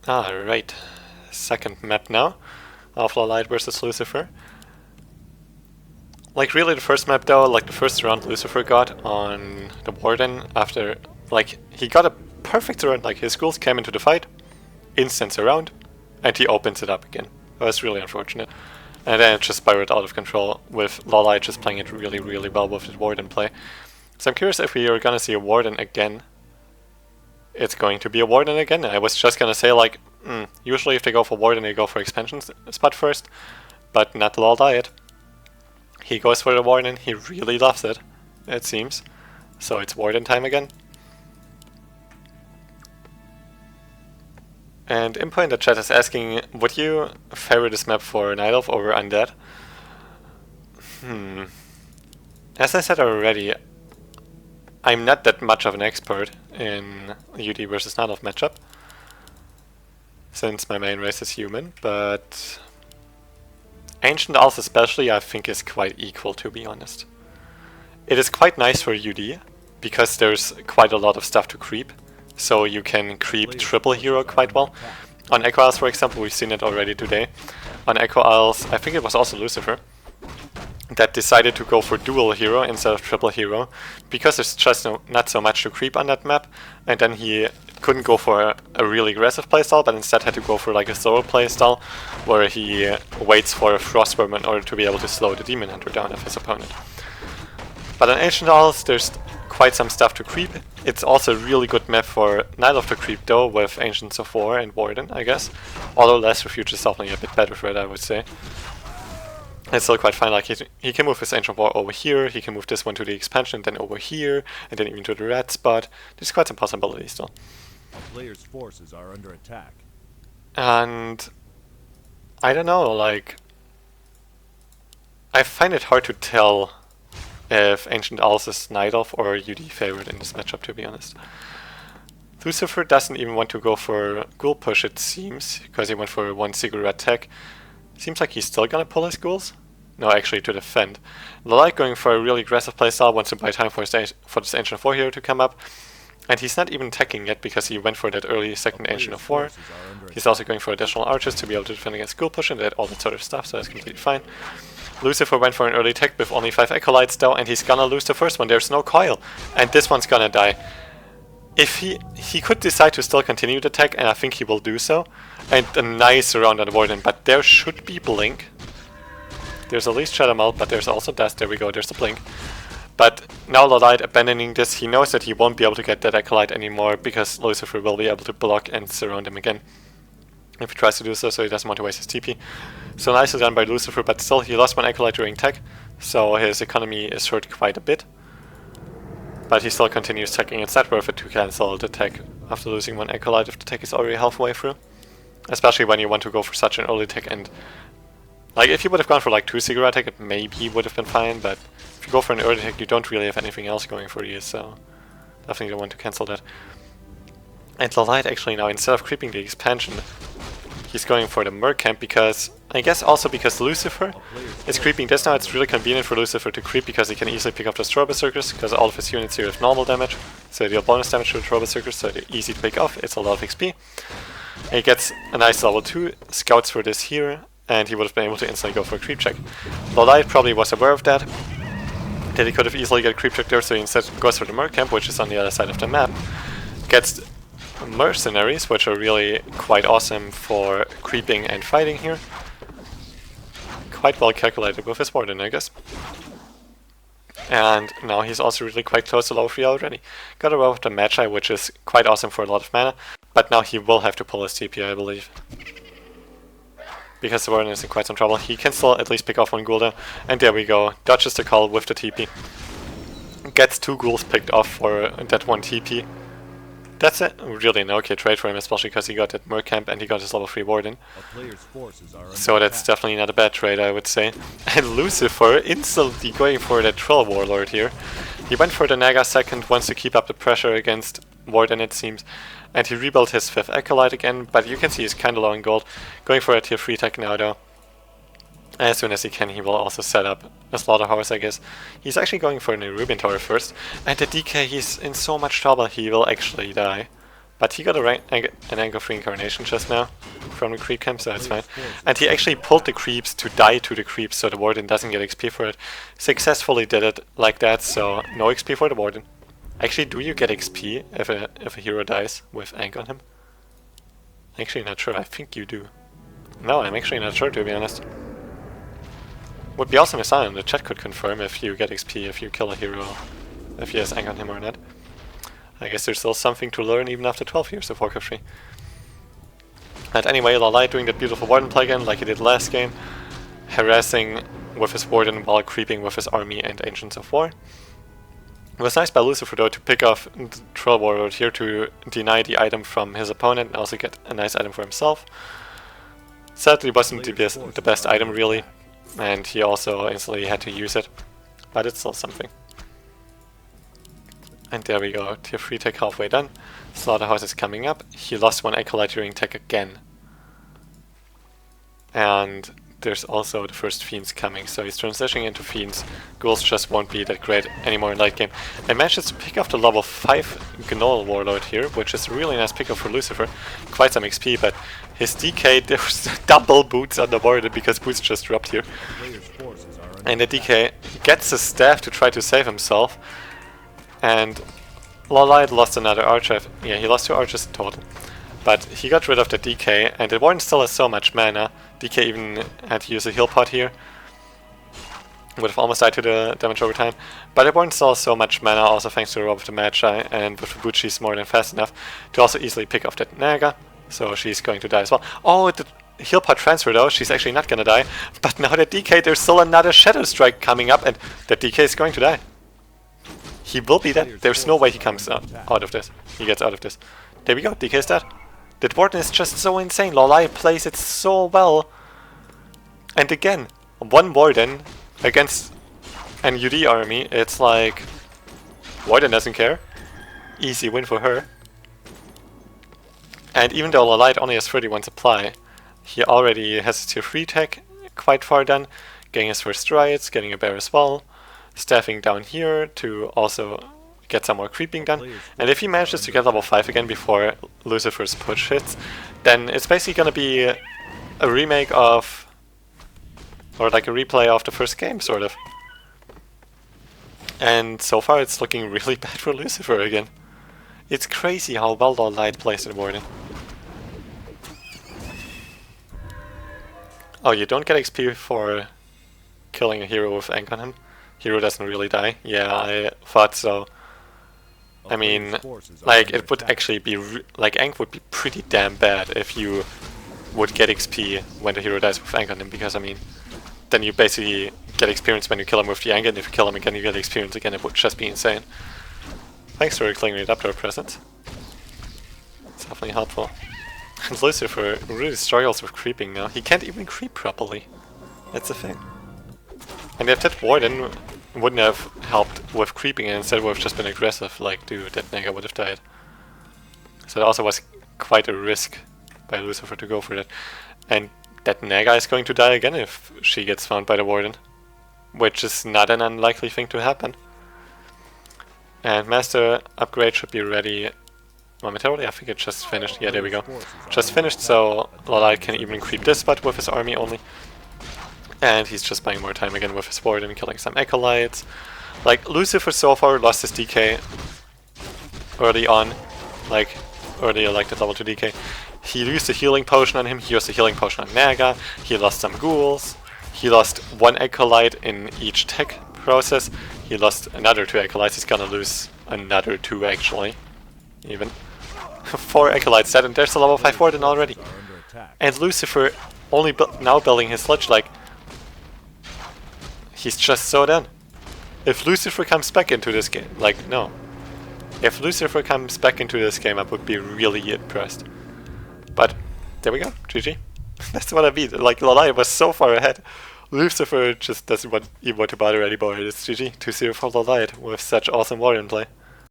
Alright, second map now of Lawliet versus Lucifer. Like really the first map though, like the first round Lucifer got on the Warden after, like he got a perfect round, like his ghouls came into the fight, instants around, and he opens it up again. That was really unfortunate. And then it just spiraled out of control with Lawliet just playing it really well with the Warden play. So I'm curious if we are gonna see a Warden again. It's going to be a Warden again. I was just gonna say like, usually if they go for Warden they go for expansion spot first, but not Lawliet. He goes for the Warden, he really loves it, it seems. So it's Warden time again. And Impo in the chat is asking, would you favor this map for Night Elf over Undead? As I said already, I'm not that much of an expert in UD versus Night Elf matchup, since my main race is human, but Ancient Elves especially I think is quite equal, to be honest. It is quite nice for UD, because there's quite a lot of stuff to creep, so you can creep triple hero quite well. On Echo Isles, for example, we've seen it already today. On Echo Isles, I think it was also Lucifer that decided to go for dual hero instead of triple hero, because there's just not so much to creep on that map, and then he couldn't go for a really aggressive playstyle, but instead had to go for like a slower playstyle, where he waits for a Frostworm in order to be able to slow the Demon Hunter down of his opponent. But on Ancient Isles, there's quite some stuff to creep. It's also a really good map for Night Elf to creep though, with Ancients of War and Warden, I guess. Although Last Refuge is definitely a bit better for it, I would say. It's still quite fine, like he can move his Ancient of War over here, he can move this one to the expansion, then over here, and then even to the red spot. There's quite some possibilities still. A player's forces are under attack. And I don't know, like I find it hard to tell if Ancient Owls is Night Elf or UD favorite in this matchup, to be honest. Lucifer doesn't even want to go for Ghoul push, it seems, because he went for one cigarette tech. Seems like he's still gonna pull his ghouls? No, actually to defend. Lawliet going for a really aggressive playstyle, wants to buy time for this Ancient of War hero to come up. And he's not even teching yet because he went for that early second Ancient of War. He's also going for additional archers to be able to defend against Ghoul push and all that sort of stuff, so that's completely fine. Lucifer went for an early tech with only 5 Acolytes though, and he's gonna lose the first one. There's no coil, and this one's gonna die. If he could decide to still continue the tech, and I think he will do so, and a nice round on the Warden, but there should be Blink. There's at least Shadow Melt, but there's also Dust. There we go, there's the Blink. But now Lawliet abandoning this, he knows that he won't be able to get that Acolyte anymore, because Lucifer will be able to block and surround him again if he tries to do so, so he doesn't want to waste his TP. So nicely done by Lucifer, but still he lost one Acolyte during tech, so his economy is hurt quite a bit. But he still continues teching. It's not worth it to cancel the tech after losing one Acolyte if the tech is already halfway through. Especially when you want to go for such an early tech, and like if you would have gone for like 2 cigarette tech it maybe would have been fine, but if you go for an early tech you don't really have anything else going for you, so definitely don't want to cancel that. And Lawliet actually now, instead of creeping the expansion, he's going for the Merc camp, because I guess also because Lucifer is creeping this now, it's really convenient for Lucifer to creep because he can easily pick up the Strobe Berserkers, because all of his units here have normal damage, so they deal bonus damage to the Strobe Berserkers, so they're easy to pick off, it's a lot of XP. And he gets a nice level 2 scouts for this here, and he would have been able to instantly go for a creep check. Lawliet probably was aware of that he could have easily got a creep check there, so he instead goes for the Merc camp, which is on the other side of the map, gets mercenaries, which are really quite awesome for creeping and fighting here. Quite well calculated with his Warden, I guess. And now he's also really quite close to level 3 already. Got a row of the Magi, which is quite awesome for a lot of mana, but now he will have to pull his TP, I believe. Because the Warden is in quite some trouble. He can still at least pick off one ghoul though, and there we go. Dodges the call with the TP. Gets 2 ghouls picked off for that one TP. That's a really an okay trade for him, especially because he got that Merc camp and he got his level 3 Warden. So that's definitely not a bad trade, I would say. And Lucifer instantly going for that Troll Warlord here. He went for the Naga second, wants to keep up the pressure against Warden, it seems. And he rebuilt his 5th Acolyte again, but you can see he's kinda low in gold. Going for a tier 3 tech now though. As soon as he can, he will also set up a slaughterhouse, I guess. He's actually going for an Rubian Tower first, and the DK, he's in so much trouble he will actually die. But he got an Anchor of Reincarnation just now from the creep camp, so that's fine. And he actually pulled the creeps to die to the creeps, so the Warden doesn't get XP for it. Successfully did it like that, so no XP for the Warden. Actually, do you get XP if a hero dies with Anchor on him? Actually not sure, I think you do. No, I'm actually not sure, to be honest. Would be awesome if someone in the chat could confirm if you get XP if you kill a hero, if he has Anchor on him or not. I guess there's still something to learn even after 12 years of Warcraft 3. And anyway, Lawliet doing that beautiful Warden play again, like he did last game, harassing with his Warden while creeping with his army and Ancients of War. It was nice by Lucifer though to pick off the Troll Warlord here to deny the item from his opponent and also get a nice item for himself. Sadly wasn't the best item really, and he also instantly had to use it, but it's still something. And there we go, tier 3 tech halfway done. Slaughterhouse is coming up. He lost one Acolyte during tech again. And there's also the first Fiends coming, so he's transitioning into Fiends. Ghouls just won't be that great anymore in late game. And manages to pick up the level 5 Gnoll Warlord here, which is a really nice pickup for Lucifer. Quite some XP, but his DK, there's double boots on the Warden because boots just dropped here. And the DK gets his staff to try to save himself. And Lawliet lost another archer. Yeah, he lost 2 archers in total. But he got rid of the DK, and the Warden still has so much mana. DK even had to use a heal pot here. Would have almost died to the damage over time. But the Warden still has so much mana, also thanks to the Robe of the Magi, and with the boot she's more than fast enough to also easily pick off that Naga. So she's going to die as well. Oh, the heal pot transfer though, she's actually not gonna die. But now the DK, there's still another Shadow Strike coming up, and the DK is going to die. He will be dead. There's no way he comes out of this. He gets out of this. There we go, DK is dead. That Warden is just so insane. Lawliet plays it so well. And again, one Warden against an UD army. It's like, Warden doesn't care. Easy win for her. And even though Lawliet only has 31 supply, he already has a tier 3 tech quite far done. Getting his first strides, getting a bear as well. Staffing down here to also get some more creeping done. And if he manages to get level 5 again before Lucifer's push hits, then it's basically gonna be a remake of, or like a replay of the first game, sort of. And so far it's looking really bad for Lucifer again. It's crazy how well Lawliet plays in Warden. Oh, you don't get XP for killing a hero with Ank on him? Hero doesn't really die. Yeah, I thought so. I mean, like, it would actually be, like, Ank would be pretty damn bad if you would get XP when the hero dies with Ank on him, because, I mean, then you basically get experience when you kill him with the Ank, and if you kill him again, you get experience again. It would just be insane. Thanks for clearing it up to our presence. It's definitely helpful. And Lucifer really struggles with creeping now. He can't even creep properly. That's the thing. And if that Warden wouldn't have helped with creeping and instead would have just been aggressive, like, dude, that Naga would have died. So it also was quite a risk by Lucifer to go for that. And that Naga is going to die again if she gets found by the Warden, which is not an unlikely thing to happen. And Master upgrade should be ready momentarily. I think it just finished. Yeah, there we go. Just finished, so Lawliet can even creep this spot with his army only. And he's just buying more time again with his Warden, killing some Acolytes. Like, Lucifer so far lost his DK early on, like, earlier, like the level 2 DK. He used a healing potion on him, he used a healing potion on Naga, he lost some ghouls, he lost one Acolyte in each tech process, he lost another 2 Acolytes, he's gonna lose another 2 actually, even. 4 Acolytes dead, and there's a level 5 Warden already. And Lucifer only now building his sledge, like, he's just so done. If Lucifer comes back into this game, like, no. If Lucifer comes back into this game, I would be really impressed. But, there we go, GG. That's what I mean, like, Lawliet was so far ahead. Lucifer just doesn't even want to bother anymore. It's GG, 2-0 for Lawliet with such awesome Warrior play.